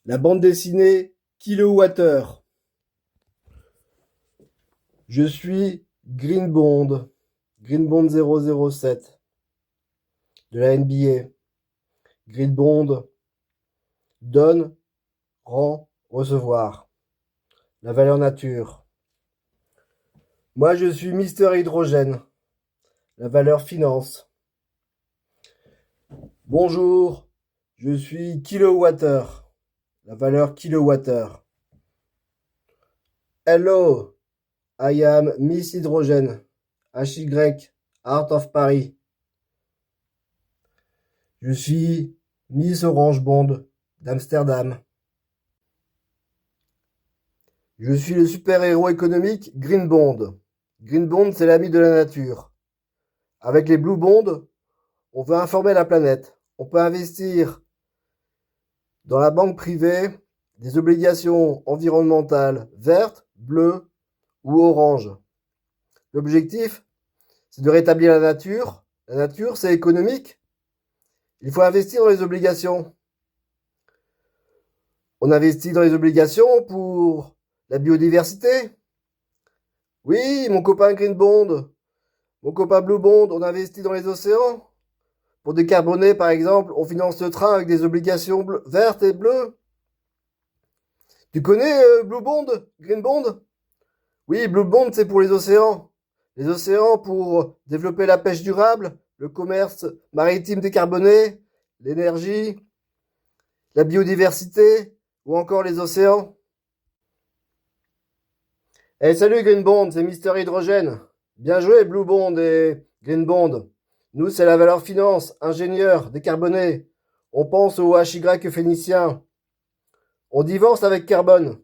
La bande dessinée Kilowattheure. Je suis Green Bond, Green Bond 007 de la NBA. Green Bond donne, rend, recevoir. La valeur nature. Moi, je suis Mister Hydrogène. La valeur finance. Bonjour, je suis Kilowattheure. La valeur kilowattheure. Hello, I am Miss Hydrogène. HY, Art of Paris. Je suis Miss Orange Bond d'Amsterdam. Je suis le super-héros économique Green Bond. Green Bond, c'est l'ami de la nature. Avec les Blue Bond, on veut informer la planète. On peut investir dans la banque privée des obligations environnementales vertes, bleues ou oranges. L'objectif, c'est de rétablir la nature. La nature, c'est économique. Il faut investir dans les obligations. On investit dans les obligations pour la biodiversité. Oui, mon copain Green Bond, mon copain Blue Bond, on investit dans les océans. Pour décarboner, par exemple, on finance le train avec des obligations vertes et bleues. Tu connais Blue Bond, Green Bond? Oui, Blue Bond, c'est pour les océans. Les océans pour développer la pêche durable, le commerce maritime décarboné, l'énergie, la biodiversité ou encore les océans. Eh, salut Green Bond, c'est Mister Hydrogène. Bien joué Blue Bond et Green Bond. Nous, c'est la valeur finance, ingénieur, décarboné. On pense au HY phénicien. On divorce avec carbone.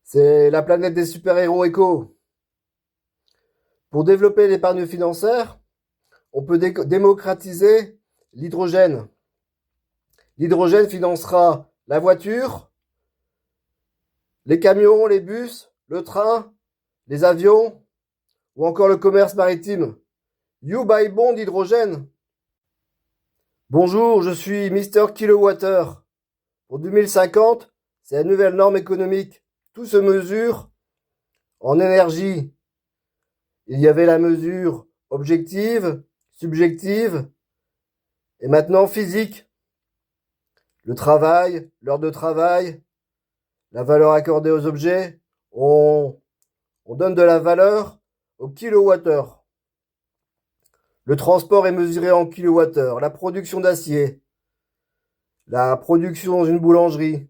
C'est la planète des super-héros éco. Pour développer l'épargne financière, on peut démocratiser l'hydrogène. L'hydrogène financera la voiture, les camions, les bus, le train, les avions ou encore le commerce maritime. You buy bond hydrogène. Bonjour, je suis Mister Kilowattheure. Pour 2050, c'est la nouvelle norme économique. Tout se mesure en énergie. Il y avait la mesure objective, subjective et maintenant physique. Le travail, l'heure de travail, la valeur accordée aux objets, on donne de la valeur au kilowattheure. Le transport est mesuré en kilowattheure. La production d'acier, la production dans une boulangerie.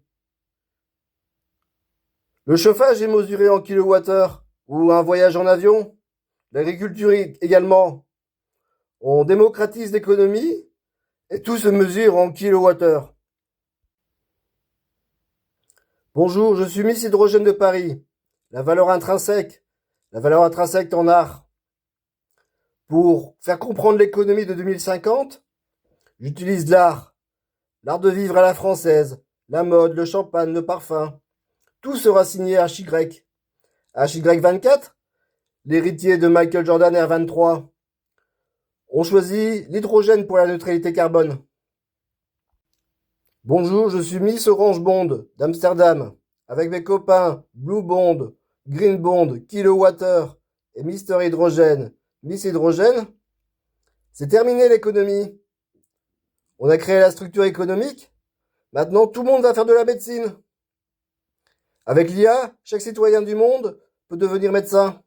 Le chauffage est mesuré en kilowattheure ou un voyage en avion. L'agriculture également. On démocratise l'économie et tout se mesure en kilowattheure. Bonjour, je suis Miss Hydrogène de Paris. La valeur intrinsèque en art. Pour faire comprendre l'économie de 2050, j'utilise l'art de vivre à la française, la mode, le champagne, le parfum. Tout sera signé HY. HY24, l'héritier de Michael Jordan R23. On choisit l'hydrogène pour la neutralité carbone. Bonjour, je suis Miss Orange Bond d'Amsterdam, avec mes copains Blue Bond, Green Bond, Kilowattheure et Mister Hydrogène. Miss Hydrogène, c'est terminé l'économie. On a créé la structure économique. Maintenant, tout le monde va faire de la médecine. Avec l'IA, chaque citoyen du monde peut devenir médecin.